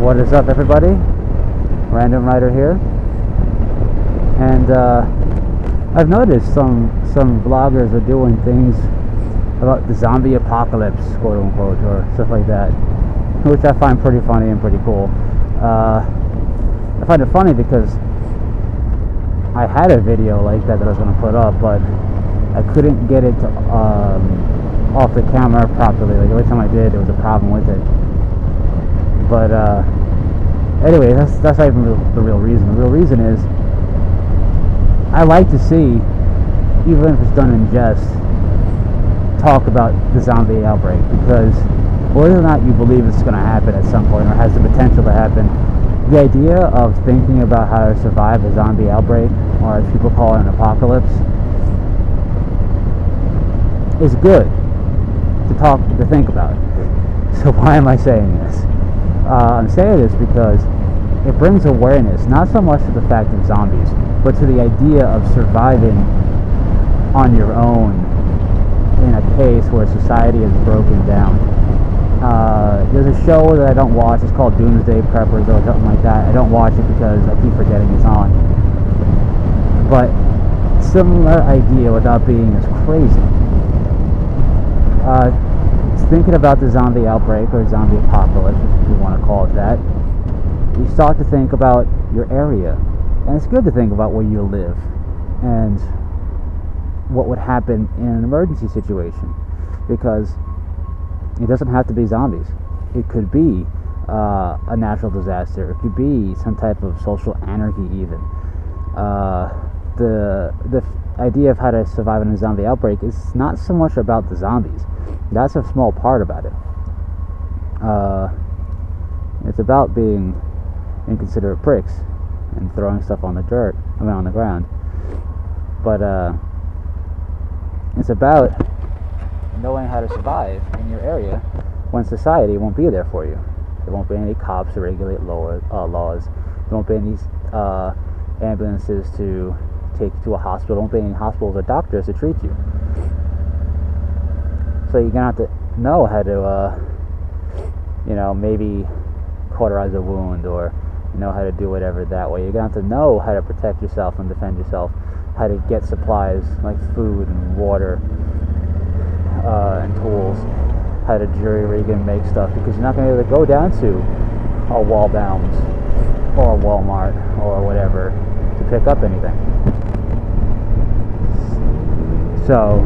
What is up, everybody? Random Writer here. And I've noticed some vloggers are doing things about the zombie apocalypse, quote unquote, or stuff like that, which I find pretty funny and pretty cool. I find it funny because I had a video like that I was going to put up, but I couldn't get it to, off the camera properly. Like every time I did, there was a problem with it. But anyway, that's not even the real reason. The real reason is I like to see, even if it's done in jest, talk about the zombie outbreak, because whether or not you believe it's going to happen at some point or has the potential to happen, the idea of thinking about how to survive a zombie outbreak, or as people call it, an apocalypse, is good to think about. So why am I saying this? I'm saying this because it brings awareness, not so much to the fact of zombies, but to the idea of surviving on your own in a case where society is broken down. There's a show that I don't watch. It's called Doomsday Preppers or something like that. I don't watch it because I keep forgetting it's on. But similar idea without being as crazy. Thinking about the zombie outbreak or zombie apocalypse, if you want to call it that, you start to think about your area. And it's good to think about where you live and what would happen in an emergency situation, because it doesn't have to be zombies. It could be a natural disaster. It could be some type of social anarchy even. The idea of how to survive in a zombie outbreak is not so much about the zombies. That's a small part about it. It's about being inconsiderate pricks and throwing stuff on the on the ground. But it's about knowing how to survive in your area when society won't be there for you. There won't be any cops to regulate laws. There won't be any ambulances to take you to a hospital. There won't be any hospitals or doctors to treat you. So you're gonna have to know how to, maybe cauterize a wound, or know how to do whatever that way. You're gonna have to know how to protect yourself and defend yourself, how to get supplies like food and water and tools, how to jury-rig and make stuff, because you're not gonna be able to go down to a Walbaum's or a Walmart or whatever to pick up anything. So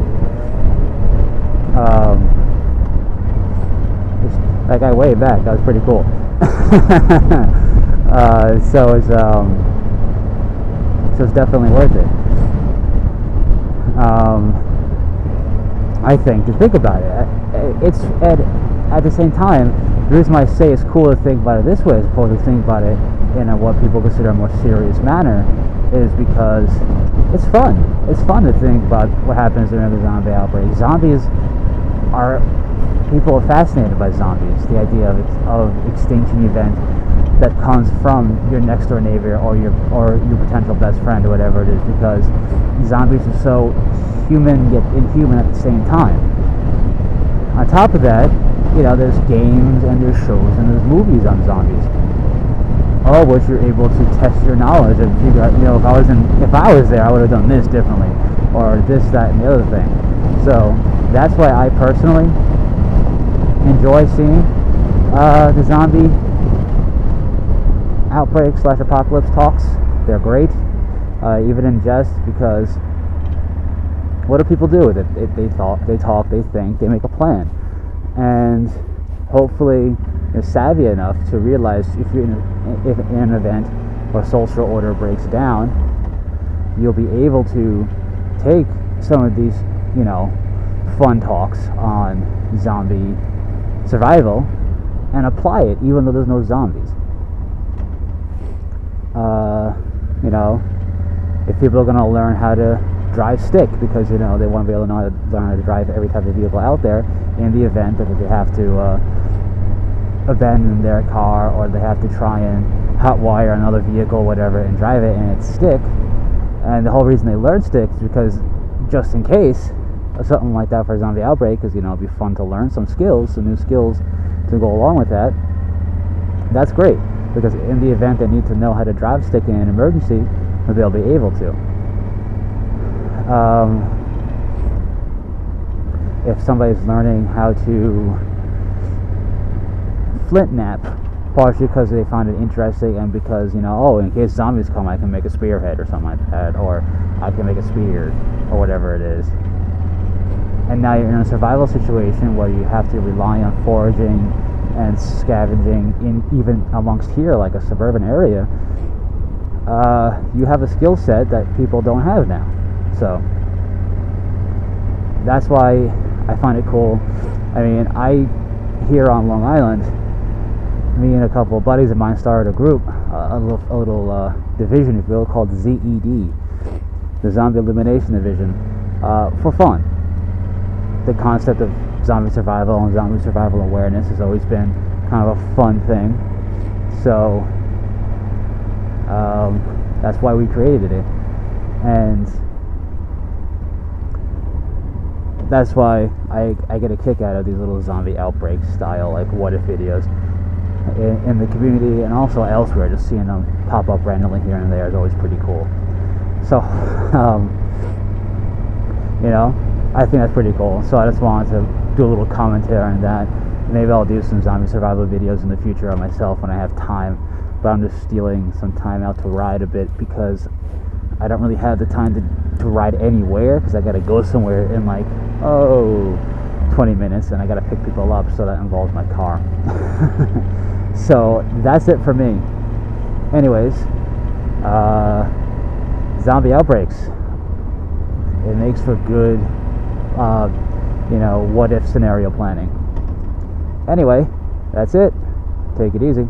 that guy way back, that was pretty cool. So it's definitely worth it. I think, to think about it. It's at the same time, the reason why I say it's cool to think about it this way as opposed to think about it in what people consider a more serious manner is because it's fun. It's fun to think about what happens during a zombie outbreak. People are fascinated by zombies. The idea of extinction event that comes from your next door neighbor or your potential best friend or whatever it is, because zombies are so human yet inhuman at the same time. On top of that, there's games and there's shows and there's movies on zombies. All of which you're able to test your knowledge and figure out, if I was there, I would have done this differently, or this, that, and the other thing. So that's why I personally enjoy seeing the zombie outbreak / apocalypse talks. They're great, even in jest, because what do people do with it? They talk, they think, they make a plan, and hopefully they're savvy enough to realize if in an event or social order breaks down, you'll be able to take some of these, fun talks on zombie survival and apply it even though there's no zombies. If people are going to learn how to drive stick because they want to be able to learn how to drive every type of vehicle out there in the event that they have to abandon their car, or they have to try and hotwire another vehicle, whatever, and drive it, and it's stick. And the whole reason they learn stick is because just in case something like that for a zombie outbreak, because it'd be fun to learn some new skills to go along with that. That's great. because in the event they need to know how to drive stick in an emergency, they'll be able to. If somebody's learning how to flint knap, partially because they find it interesting and because, you know, oh, in case zombies come, I can make a spearhead or something like that, or I can make a spear, or whatever it is. And now you're in a survival situation where you have to rely on foraging and scavenging in even amongst here, like a suburban area. You have a skill set that people don't have now. So that's why I find it cool. I mean, here on Long Island, me and a couple of buddies of mine started a group, a little division, if you will, called ZED, the Zombie Elimination Division, for fun. The concept of zombie survival and zombie survival awareness has always been kind of a fun thing. So that's why we created it. And that's why I get a kick out of these little zombie outbreak style, like what if videos in the community and also elsewhere. Just seeing them pop up randomly here and there is always pretty cool. So you know, I think that's pretty cool. So I just wanted to do a little commentary on that. Maybe I'll do some zombie survival videos in the future of myself when I have time, but I'm just stealing some time out to ride a bit because I don't really have the time to ride anywhere, because I gotta go somewhere in like 20 minutes, and I gotta pick people up, so that involves my car. So that's it for me. Anyways, zombie outbreaks, it makes for good you know, what if scenario planning. Anyway, that's it. Take it easy.